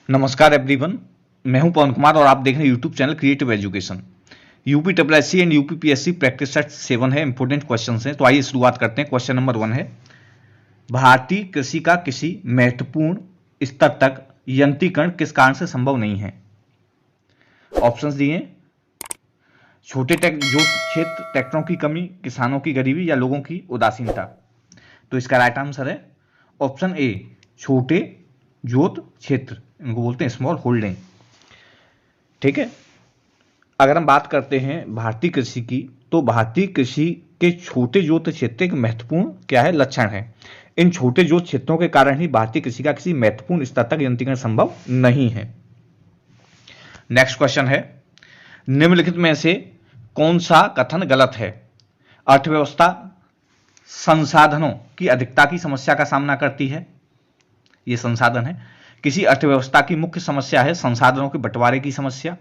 नमस्कार एवरीवन, मैं हूं पवन कुमार और आप देख रहे हैं YouTube channel creative education. UP SSC and UPPSC practice set 7 है, इंपॉर्टेंट क्वेश्चन हैं। तो आइए शुरुआत करते हैं। क्वेश्चन नंबर 1 है, भारतीय कृषि का किसी महत्वपूर्ण स्तर तक यंत्रीकरण किस कारण से संभव नहीं है? ऑप्शंस दिए, छोटे जोत क्षेत्र, ट्रैक्टरों की कमी, किसानों की गरीबी या लोगों की उदासीनता। तो इसका राइट आंसर है ऑप्शन ए, छोटे जोत क्षेत्र, इनको बोलते हैं स्मॉल होल्डिंग। ठीक है। अगर हम बात करते हैं भारतीय कृषि की, तो भारतीय कृषि के छोटे जोत क्षेत्र एक महत्वपूर्ण क्या है, लक्षण है। इन छोटे जोत क्षेत्रों के कारण ही भारतीय कृषि का किसी महत्वपूर्ण स्तर तक यंत्रीकरण संभव नहीं है। नेक्स्ट क्वेश्चन है, निम्नलिखित में से कौन सा कथन गलत है? अर्थव्यवस्था संसाधनों की अधिकता की समस्या का सामना करती है। यह संसाधन है। किसी अर्थव्यवस्था की मुख्य समस्या है संसाधनों के बंटवारे की समस्या।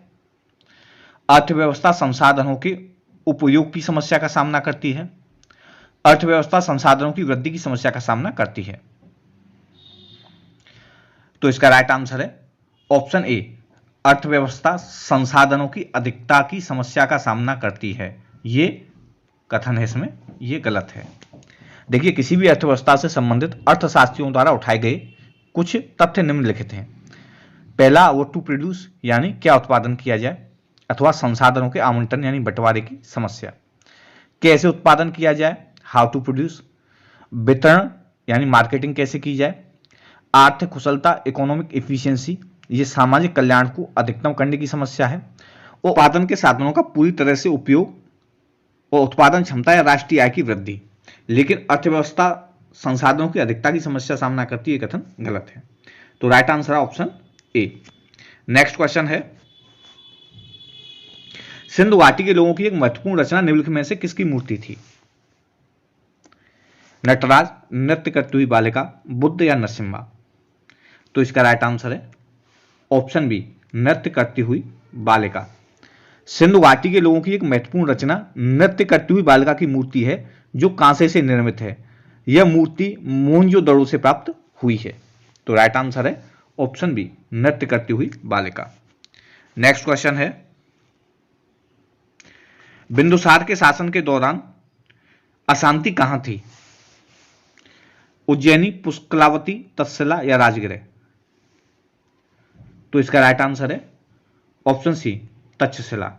अर्थव्यवस्था संसाधनों के उपयोग की समस्या का सामना करती है। अर्थव्यवस्था संसाधनों की वृद्धि की समस्या का सामना करती है। तो इसका राइट आंसर है ऑप्शन ए, अर्थव्यवस्था संसाधनों की अधिकता की समस्या का सामना करती है। यह कथन है इसमें, यह गलत है। देखिए, किसी भी अर्थव्यवस्था से संबंधित अर्थशास्त्रियों द्वारा उठाए गए कुछ तथ्य निम्नलिखित हैं। पहला, वो टू प्रोड्यूस यानी क्या उत्पादन किया जाए, अथवा संसाधनों के आवंटन यानी बंटवारे की समस्या। कैसे उत्पादन किया जाए, हाउ टू प्रोड्यूस। वितरण यानी मार्केटिंग कैसे की जाए। आर्थिक कुशलता, इकोनॉमिक एफिशिएंसी, ये सामाजिक कल्याण को अधिकतम करने की समस्या है। और उत्पादन के साधनों का पूरी तरह से उपयोग और उत्पादन क्षमता या राष्ट्रीय आय की वृद्धि। लेकिन अर्थव्यवस्था संसाधनों की अधिकता की समस्या सामना करती है, कथन गलत है। तो राइट आंसर है ऑप्शन ए। नेक्स्ट क्वेश्चन है, सिंधु घाटी के लोगों की एक महत्वपूर्ण रचना निम्नलिखित में से किसकी मूर्ति थी? नटराज, नृत्य करती हुई बालिका, बुद्ध या नरसिम्हा। तो इसका राइट आंसर है ऑप्शन बी, नृत्य करती हुई बालिका। सिंधु घाटी के लोगों की एक महत्वपूर्ण रचना नृत्य करती हुई बालिका की मूर्ति है, जो कांसे से निर्मित है। यह मूर्ति मोहनजोदड़ो से प्राप्त हुई है। तो राइट आंसर है ऑप्शन बी, नृत्य करती हुई बालिका। नेक्स्ट क्वेश्चन है, बिंदुसार के शासन के दौरान अशांति कहां थी? उज्जैनी, पुष्कलावती, तक्षशिला या राजगृह। तो इसका राइट आंसर है ऑप्शन सी, तक्षशिला।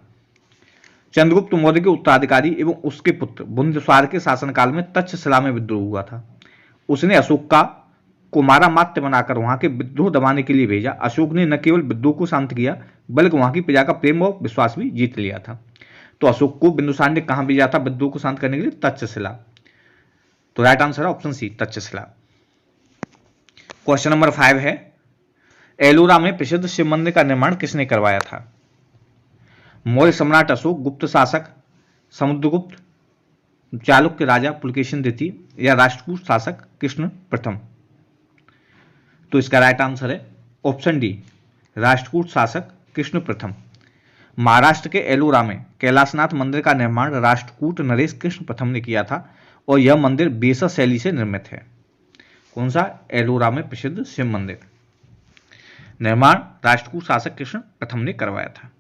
चंद्रगुप्त मौर्य के उत्तराधिकारी एवं उसके पुत्र बिंदुसार के शासनकाल में तक्षशिला में विद्रोह हुआ था। उसने अशोक को मारामात्य बनाकर वहां के विद्रोह दबाने के लिए भेजा। अशोक ने न केवल विद्रोह को शांत किया, बल्कि वहां की प्रजा का प्रेम और विश्वास भी जीत लिया था। तो अशोक को बिंदुसार ने कहां भेजा था विद्रोह को शांत करने के लिए? तक्षशिला। तो राइट आंसर है option C, Takshashila. Question number 5 है, एलोरा में प्रसिद्ध शिव मंदिर का निर्माण किसने करवाया था? मौर्य सम्राट अशोक, गुप्त शासक समुद्रगुप्त, चालुक्य राजा पुलकेशिन द्वितीय या राष्ट्रकूट शासक कृष्ण प्रथम। तो इसका राइट आंसर है ऑप्शन डी, राष्ट्रकूट शासक कृष्ण प्रथम। महाराष्ट्र के एलोरा में कैलाशनाथ मंदिर का निर्माण राष्ट्रकूट नरेश कृष्ण प्रथम ने किया था, और यह मंदिर बेसर शैली से निर्मित है। कौन सा? एलोरा में प्रसिद्ध शिव मंदिर निर्माण राष्ट्रकूट शासक कृष्ण प्रथम ने करवाया था।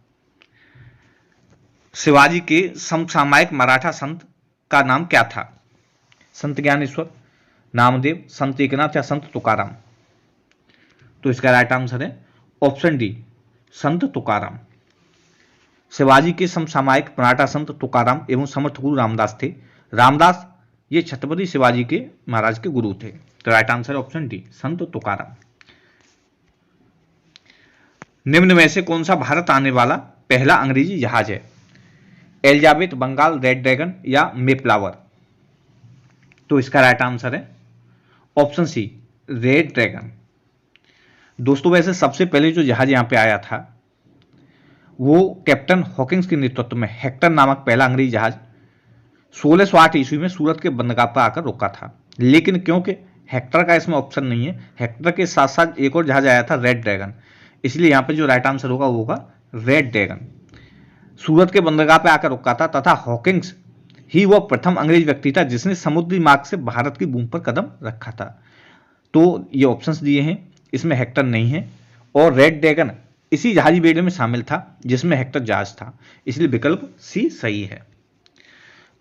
शिवाजी के समसामयिक मराठा संत का नाम क्या था? संत ज्ञानेश्वर, नामदेव, संत एकनाथ या संत तुकाराम। तो इसका राइट आंसर है ऑप्शन डी, संत तुकाराम। शिवाजी के समसामयिक मराठा संत तुकाराम एवं समर्थ गुरु रामदास थे। रामदास ये छत्रपति शिवाजी के महाराज के गुरु थे। तो राइट आंसर ऑप्शन डी, संत तुकाराम। निम्न में से कौन सा भारत आने वाला पहला अंग्रेजी जहाज है? एलिजाबेथ, बंगाल, रेड ड्रैगन या मेफ्लावर। तो इसका राइट आंसर है ऑप्शन सी, रेड ड्रैगन। दोस्तों, वैसे सबसे पहले जो जहाज यहां पे आया था वो कैप्टन हॉकिंस के नेतृत्व में हेक्टर नामक पहला अंग्रेजी जहाज 1608 ईस्वी में सूरत के बंदरगाह पर आकर रुका था। लेकिन क्योंकि हेक्टर का इसमें ऑप्शन नहीं है, हेक्टर के साथ साथ एक और जहाज आया था रेड ड्रैगन, इसलिए यहां पर जो राइट आंसर होगा वो होगा रेड ड्रैगन। सूरत के बंदरगाह पर आकर रुका था तथा हॉकिंस ही वह प्रथम अंग्रेज व्यक्ति था जिसने समुद्री मार्ग से भारत की भूमि पर कदम रखा था। तो ये ऑप्शंस दिए हैं, इसमें हेक्टर नहीं है और रेड ड्रैगन इसी जहाजी बेड़े में शामिल था जिसमें हेक्टर जहाज था, इसलिए विकल्प सी सही है।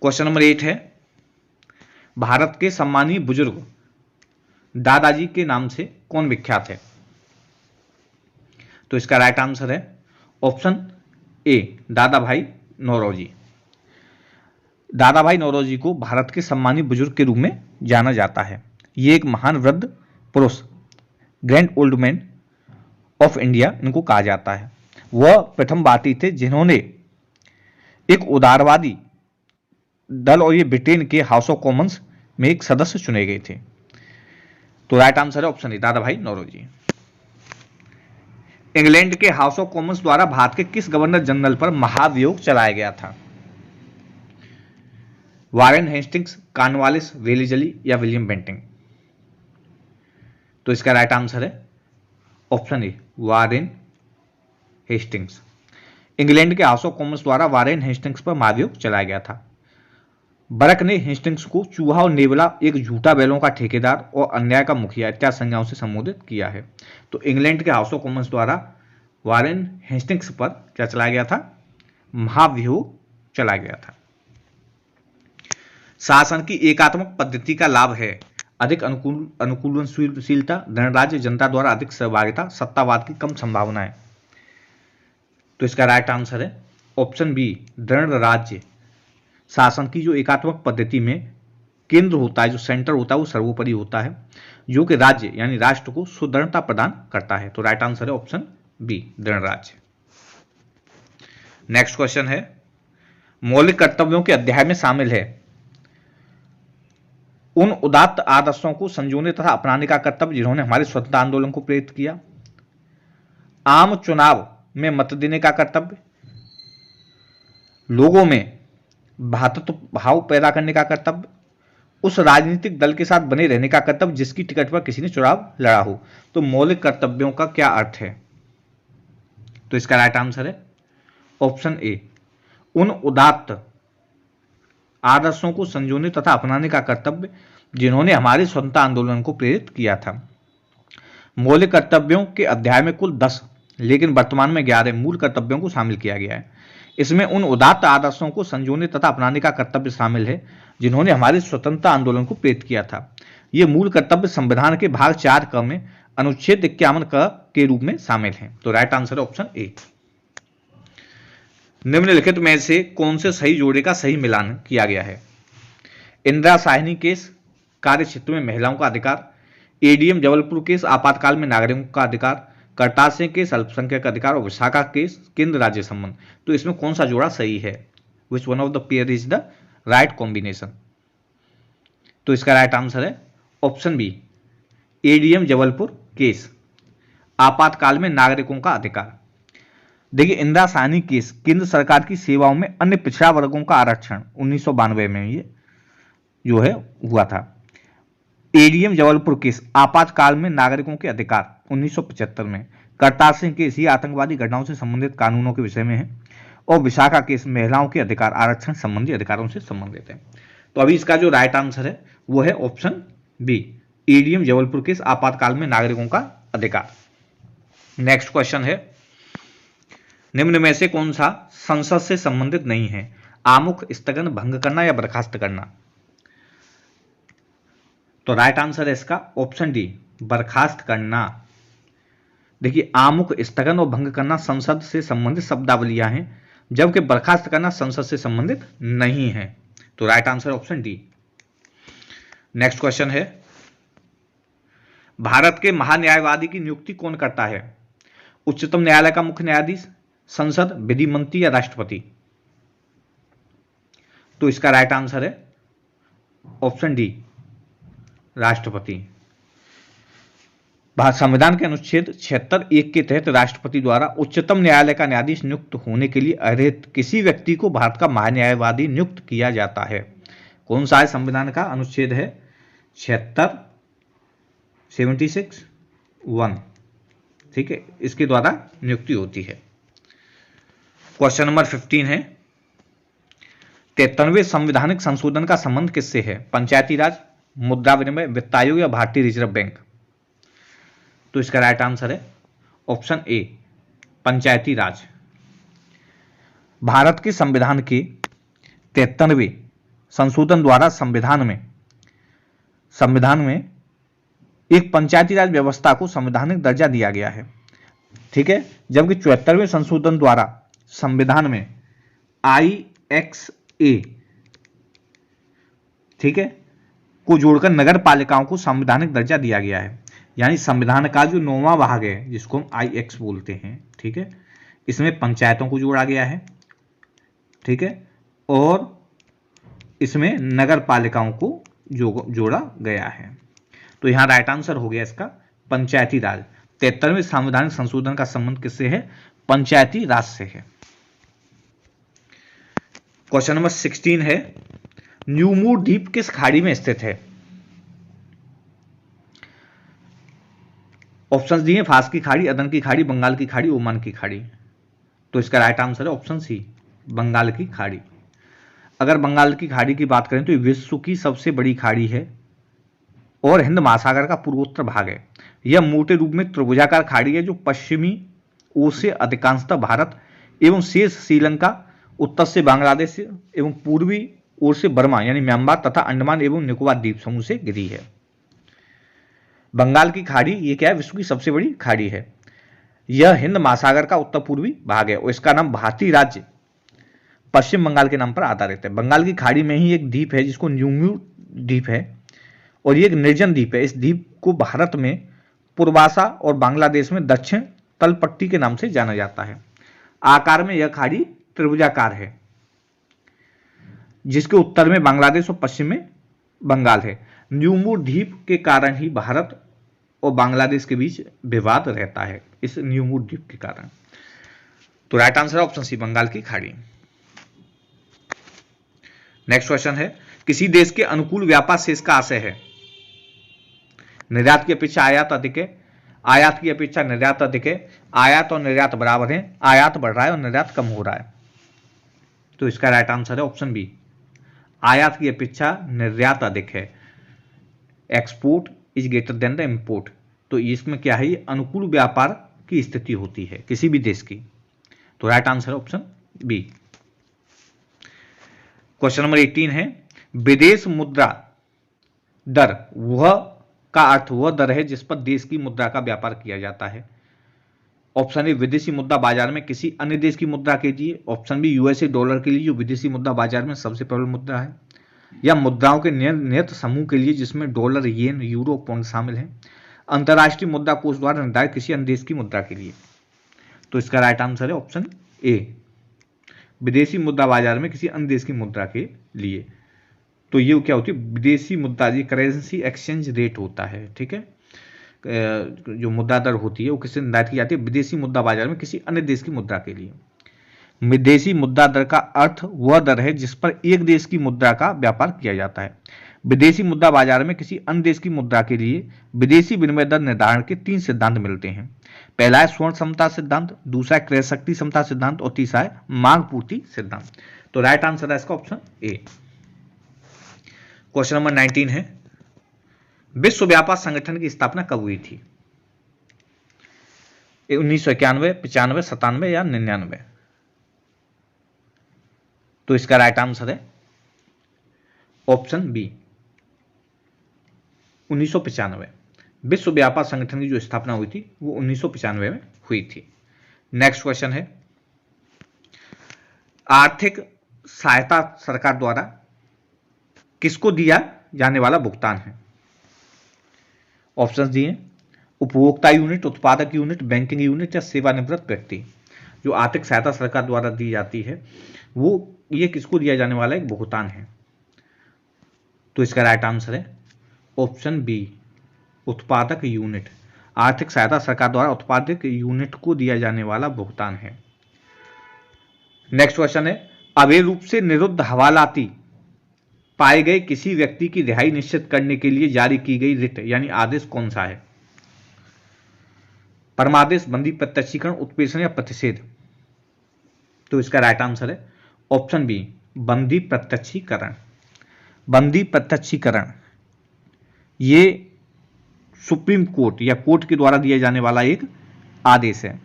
क्वेश्चन नंबर 8 है, भारत के सम्मानीय बुजुर्ग दादाजी के नाम से कौन विख्यात है? तो इसका राइट आंसर है ऑप्शन ए, दादा भाई नौरोजी। दादा भाई नौरोजी को भारत के सम्मानित बुजुर्ग के रूप में जाना जाता है। ये एक महान वृद्ध पुरुष, grand old man of India इनको कहा जाता है। वह प्रथम भारतीय थे जिन्होंने एक उदारवादी दल, और ये ब्रिटेन के हाउस ऑफ कॉमन्स में एक सदस्य चुने गए थे। तो राइट आंसर है ऑप्शन ए, दादा भाई नौरोजी। इंग्लैंड के हाउस ऑफ कॉमन्स द्वारा भारत के किस गवर्नर जनरल पर महाभियोग चलाया गया था? वारेन हेस्टिंग्स, कॉर्नवालिस, वेलिजली या विलियम बेंटिंग? तो इसका राइट आंसर है option A, Warren Hastings. England के हाउस ऑफ कॉमन्स द्वारा वारेन हेस्टिंग्स पर महाभियोग चलाया गया था। बरक ने हेस्टिंग्स को चूहा और नेवला, एक झूठा बैलों का ठेकेदार और अन्याय का मुखिया इत्यादि संज्ञाओं से संबोधित किया है। तो इंग्लैंड के हाउस ऑफ कॉमन्स द्वारा वारेन हेस्टिंग्स पर क्या चलाया गया था? महाभियोग चलाया गया था। शासन की एकात्मक पद्धति का लाभ है अधिक अनुकूलनशीलता, गणराज्य, जनता द्वारा अधिक सहभागिता, सत्तावाद की कम संभावनाएं। तो इसका राइट आंसर है ऑप्शन बी, दृढ़ राज्य। शासन की जो एकात्मक पद्धति में केंद्र होता है, जो सेंटर होता है, वो सर्वोपरि होता है, जो कि राज्य यानी राष्ट्र को सुदृढ़ता प्रदान करता है। तो राइट आंसर है ऑप्शन बी, दृढ़ राज्य। नेक्स्ट क्वेश्चन है, मौलिक कर्तव्यों के अध्याय में शामिल है उन उदात्त आदर्शों को संजोने तथा अपनाने का कर्तव्य जिन्होंने हमारे स्वतंत्रता आंदोलन को प्रेरित किया। आम चुनाव में मत देने का कर्तव्य, लोगों में भ्रातृत्व भाव पैदा करने का कर्तव्य, उस राजनीतिक दल के साथ बने रहने का कर्तव्य जिसकी टिकट पर किसी ने चुनाव लड़ा हो। तो मौलिक कर्तव्यों का क्या अर्थ है? तो इसका राइट आंसर है ऑप्शन ए, उन उदात्त आदर्शों को संजोने तथा अपनाने का कर्तव्य जिन्होंने हमारे स्वतंत्रता आंदोलन को प्रेरित किया था। मौलिक कर्तव्यों के अध्याय में कुल 10 लेकिन वर्तमान में 11 मूल कर्तव्यों को शामिल किया गया है। इसमें उन उदात्त आदर्शों को संजोने तथा अपनाने का कर्तव्य शामिल है जिन्होंने हमारे स्वतंत्रता आंदोलन को प्रेरित किया था। ये मूल कर्तव्य संविधान के भाग 4 क में अनुच्छेद 51 क के रूप में शामिल हैं। तो राइट आंसर है ऑप्शन ए। निम्नलिखित में से कौन से सही जोड़े का सही मिलान किया गया है? इंदिरा साहनी केस, कार्य क्षेत्र में महिलाओं का अधिकार, एडीएम जबलपुर केस, आपातकाल में नागरिकों का अधिकार, करतार सिंह केस, अल्पसंख्यक अधिकार और विशाखा केस, केंद्र राज्य संबंध। तो इसमें कौन सा जोड़ा सही है? Which one of the pair is the right combination? तो इसका राइट आंसर है option B, ADM Jabalpur case, आपातकाल में नागरिकों का अधिकार। देखिए, इंदिरा साहनी केस केंद्र सरकार की सेवाओं में अन्य पिछड़ा वर्गों का आरक्षण 1992 में ये जो है हुआ था। एडीएम जबलपुर केस आपातकाल में नागरिकों के अधिकार 1975 में। करतार सिंह केस ये आतंकवादी घटनाओं से संबंधित कानूनों के विषय में है। और विशाखा केस महिलाओं के अधिकार आरक्षण संबंधी अधिकारों से संबंधित है। तो अभी इसका जो राइट आंसर है वो है option B, ADM Jabalpur case आपातकाल में नागरिकों का अधिकार। नेक्स्ट क्वेश्चन है, निम्न में से कौन सा संसद से संबंधित नहीं है? आमुख, स्थगन, भंग करना या बर्खास्त करना? तो राइट आंसर है इसका ऑप्शन डी, बर्खास्त करना। देखिए, आमुख, स्थगन और भंग करना संसद से संबंधित शब्दावलियां हैं, जबकि बर्खास्त करना संसद से संबंधित नहीं है। तो right answer option D. Next question है, भारत के महान्यायवादी की नियुक्ति कौन करता है? उच्चतम न्यायालय का मुख्य न्यायाधीश, संसद, विधि मंत्री या राष्ट्रपति? तो इसका राइट आंसर है ऑप्शन डी, राष्ट्रपति। संविधान के अनुच्छेद 76(1) के तहत राष्ट्रपति द्वारा उच्चतम न्यायालय का न्यायाधीश नियुक्त होने के लिए अर्हत किसी व्यक्ति को भारत का महान्यायवादी नियुक्त किया जाता है। कौन सा है संविधान का अनुच्छेद है 76(1)? ठीक है, इसके द्वारा नियुक्ति होती है। क्वेश्चन नंबर 15 है, 93वें संवैधानिक संशोधन का संबंध किससे है? पंचायती राज, मुद्रा विनिमय, वित्त आयोग या भारतीय रिजर्व बैंक? तो इसका राइट आंसर है ऑप्शन ए पंचायती राज। भारत के संविधान के 73वें संशोधन द्वारा संविधान में एक पंचायती राज व्यवस्था को संवैधानिक दर्जा दिया गया है, ठीक है। जबकि 74वें संशोधन द्वारा संविधान में IXA, ठीक है, को जोड़कर नगर पालिकाओं को संवैधानिक दर्जा दिया गया है। यानी संविधान का जो 9वां भाग है जिसको हम IX बोलते हैं, ठीक है, इसमें पंचायतों को जोड़ा गया है, ठीक है, और इसमें नगर पालिकाओं को जोड़ा गया है। तो यहां राइट आंसर हो गया इसका पंचायती राज। 73वें संवैधानिक संशोधन का संबंध किससे है? पंचायती राज से है। क्वेश्चन नंबर 16 है, न्यूमूर द्वीप किस खाड़ी में स्थित है? ऑप्शंस दिए फार्स की खाड़ी, अदन की खाड़ी, बंगाल की खाड़ी, ओमान की खाड़ी। तो इसका राइट आंसर है ऑप्शन सी, बंगाल की खाड़ी। अगर बंगाल की खाड़ी की बात करें तो ये विश्व की सबसे बड़ी खाड़ी है और हिंद महासागर का पूर्वोत्तर भाग है। यह मोटे रूप में त्रिभुजाकार खाड़ी है जो पश्चिमी ओर से अधिकांशतः भारत एवं शेष श्रीलंका, उत्तर से बांग्लादेश एवं पूर्वी ओर से बर्मा यानी म्यांमार तथा अंडमान एवं निकोबार द्वीप समूह से घिरी है। बंगाल की खाड़ी ये क्या है? विश्व की सबसे बड़ी खाड़ी है। यह हिंद महासागर का उत्तर पूर्वी भाग है और इसका नाम भारतीय राज्य पश्चिम बंगाल के नाम पर आधारित है। बंगाल की खाड़ी में ही एक द्वीप है जिसको न्यूमूर द्वीप है और ये एक निर्जन द्वीप है। इस द्वीप को भारत में पूर्वासा और बांग्लादेश में दक्षिण तलपट्टी के नाम से जाना जाता है। आकार में यह खाड़ी त्रिभुजाकार है जिसके उत्तर में बांग्लादेश और पश्चिम में बंगाल है। न्यूमूर द्वीप के कारण ही भारत और बांग्लादेश के बीच विवाद रहता है, इस न्यूमूर द्वीप के कारण। तो राइट आंसर है ऑप्शन सी, बंगाल की खाड़ी। नेक्स्ट क्वेश्चन है, किसी देश के अनुकूल व्यापार शेष का आशय है? निर्यात की अपेक्षा आयात अधिक है, आयात की अपेक्षा निर्यात अधिक है, आयात और निर्यात बराबर है, आयात बढ़ रहा है और निर्यात कम हो रहा है। तो इसका राइट आंसर है ऑप्शन बी, आयात की अपेक्षा निर्यात अधिक है। Export is greater than the import. तो इसमें क्या है? ये अनुकूल व्यापार की स्थिति होती है किसी भी देश की। तो राइट आंसर है ऑप्शन बी। क्वेश्चन नंबर 18 है, विदेश मुद्रा दर वह का अर्थ वह दर है जिस पर देश की मुद्रा का व्यापार किया जाता है। ऑप्शन ए विदेशी मुद्रा बाजार में किसी अन्य देश की मुद्रा के लिए, ऑप्शन बी यूएसए डॉलर के लिए जो विदेशी मुद्रा बाजार में सबसे प्रबल मुद्रा है, या मुद्राओं के नियत समूह के लिए जिसमें डॉलर, येन, यूरो, पाउंड शामिल हैं, अंतर्राष्ट्रीय मुद्रा कोष द्वारा निर्धारित किसी अन्य देश की मुद्रा के लिए। तो इसका राइट आंसर है ऑप्शन ए, विदेशी मुद्रा बाजार में किसी अन्य देश की मुद्रा के लिए। तो ये क्या होती है? विदेशी मुद्रा, ये करेंसी एक्सचेंज रेट होता है, ठीक है। जो मुद्रा दर होती है वो किससे निर्धारित की जाती है? विदेशी मुद्रा बाजार में किसी अन्य देश की मुद्रा के लिए। विदेशी मुद्रा दर का अर्थ वह दर है जिस पर एक देश की मुद्रा का व्यापार किया जाता है। विदेशी मुद्रा बाजार में किसी अन्य देश की मुद्रा के लिए विदेशी विनिमय दर निर्धारण के 3 सिद्धांत मिलते हैं। पहला है स्वर्ण समता सिद्धांत, दूसरा है क्रय शक्ति समता सिद्धांत और तीसरा है मांग पूर्ति सिद्धांत। तो राइट आंसर है इसका ऑप्शन ए। क्वेश्चन नंबर 19 है, विश्व व्यापार संगठन की स्थापना कब हुई थी? 1991, 95, 97 या 99? तो इसका राइट आंसर है ऑप्शन बी, 1995। विश्व व्यापार संगठन की जो स्थापना हुई थी वो 1995 में हुई थी। नेक्स्ट क्वेश्चन है, आर्थिक सहायता सरकार द्वारा किसको दिया जाने वाला भुगतान है? ऑप्शंस दिए, उपभोक्ता यूनिट, उत्पादक यूनिट, बैंकिंग यूनिट या सेवानिवृत्त व्यक्ति। जो आर्थिक सहायता सरकार द्वारा दी जाती है वो ये किसको दिया जाने वाला एक भुगतान है। तो इसका राइट आंसर है ऑप्शन बी, उत्पादक यूनिट। आर्थिक सहायता सरकार द्वारा उत्पादक यूनिट को दिया जाने वाला भुगतान है। नेक्स्ट क्वेश्चन है, अवैध रूप से निरुद्ध हवालाती पाए गए किसी व्यक्ति की रिहाई निश्चित करने के लिए जारी की गई रिट यानी आदेश कौन सा है? परमादेश, बंदी प्रत्यक्षीकरण, उत्प्रेषण या प्रतिषेध? तो इसका राइट आंसर है ऑप्शन बी, बंदी प्रत्यक्षीकरण। बंदी प्रत्यक्षीकरण ये सुप्रीम कोर्ट या कोर्ट के द्वारा दिया जाने वाला एक आदेश है।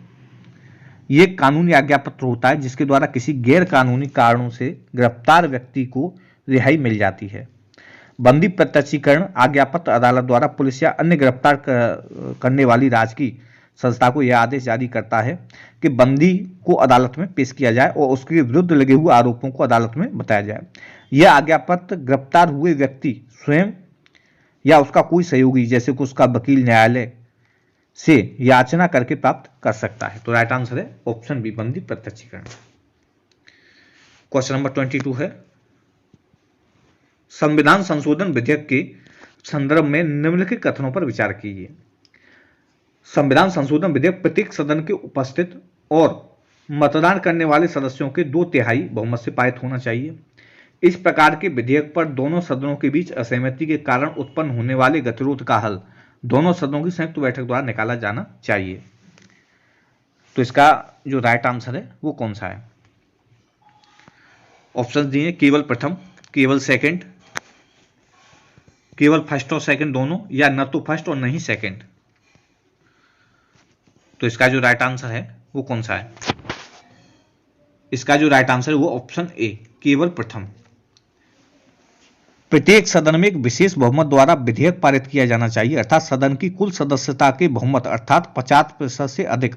ये कानूनी आज्ञा पत्र होता है जिसके द्वारा किसी गैर कानूनी कारणों से गिरफ्तार व्यक्ति को रिहाई मिल जाती है। बंदी प्रत्यक्षीकरण आज्ञा पत्र अदालत द्वारा पुलिस या अन्य गिरफ्तार करने वाली राजकीय संस्था को यह आदेश जारी करता है कि बंदी को अदालत में पेश किया जाए और उसके विरुद्ध लगे हुए आरोपों को अदालत में बताया जाए। यह आज्ञा पत्र गिरफ्तार हुए व्यक्ति स्वयं या उसका कोई सहयोगी जैसे कि उसका वकील न्यायालय से याचना करके प्राप्त कर सकता है। तो राइट आंसर है ऑप्शन बी, बंदी प्रत्यक्षीकरण। क्वेश्चन नंबर 22 है, संविधान संशोधन विधेयक के संदर्भ में निम्नलिखित कथनों पर विचार कीजिए। संविधान संशोधन विधेयक प्रत्येक सदन के उपस्थित और मतदान करने वाले सदस्यों के 2/3 बहुमत से पारित होना चाहिए। इस प्रकार के विधेयक पर दोनों सदनों के बीच असहमति के कारण उत्पन्न होने वाले गतिरोध का हल दोनों सदनों की संयुक्त बैठक द्वारा निकाला जाना चाहिए। तो इसका जो राइट आंसर है वो कौन सा है? ऑप्शन दिए केवल प्रथम, केवल सेकंड, केवल फर्स्ट और सेकंड दोनों, या न तो फर्स्ट और न ही सेकंड। तो इसका जो राइट आंसर है वो कौन सा है? इसका जो राइट आंसर है वो ऑप्शन ए, केवल प्रथम। प्रत्येक सदन में एक विशेष बहुमत द्वारा विधेयक पारित किया जाना चाहिए, अर्थात सदन की कुल सदस्यता के बहुमत अर्थात 50% से अधिक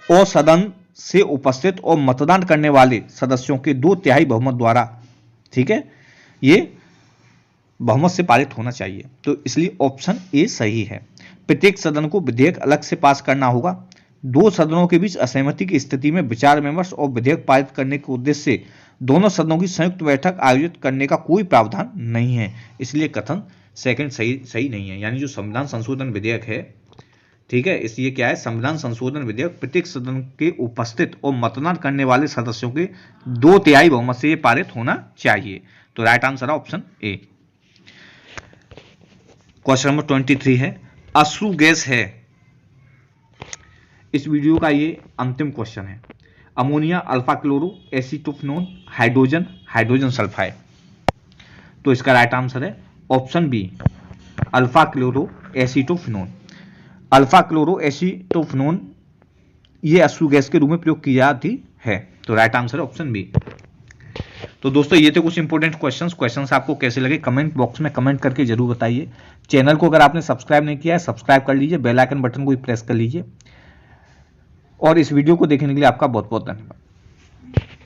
और सदन से उपस्थित और मतदान करने वाले सदस्यों के 2/3 बहुमत द्वारा, ठीक है, ये बहुमत से पारित होना चाहिए। तो इसलिए ऑप्शन ए सही है। प्रत्येक सदन को विधेयक अलग से पास करना होगा। दो सदनों के बीच असहमति की स्थिति में विचार विमर्श और विधेयक पारित करने के उद्देश्य से दोनों सदनों की संयुक्त बैठक आयोजित करने का कोई प्रावधान नहीं है। इसलिए कथन सेकंड सही नहीं है। यानी जो संविधान संशोधन विधेयक है, ठीक है, इसलिए क्या है, संविधान संशोधन विधेयक प्रत्येक सदन के उपस्थित और मतदान करने वाले सदस्यों के 2/3 बहुमत से पारित होना चाहिए। तो राइट आंसर है ऑप्शन ए। क्वेश्चन नंबर 23 है, अश्रु गैस है। इस वीडियो का ये अंतिम क्वेश्चन है। Ammonia, alpha chloro, acetophenone, hydrogen sulphide. तो इसका राइट आंसर है option B, alpha chloro acetophenone. Alpha chloro acetophenone ये अश्रु गैस के रूप में प्रयोग की जाती है। तो राइट आंसर है ऑप्शन बी। तो दोस्तों ये थे कुछ इंपॉर्टेंट क्वेश्चंस आपको कैसे लगे कमेंट बॉक्स में कमेंट करके जरूर बताइए। चैनल को अगर आपने सब्सक्राइब नहीं किया है सब्सक्राइब कर लीजिए, बेल आइकन बटन को भी प्रेस कर लीजिए और इस वीडियो को देखने के लिए आपका बहुत बहुत धन्यवाद।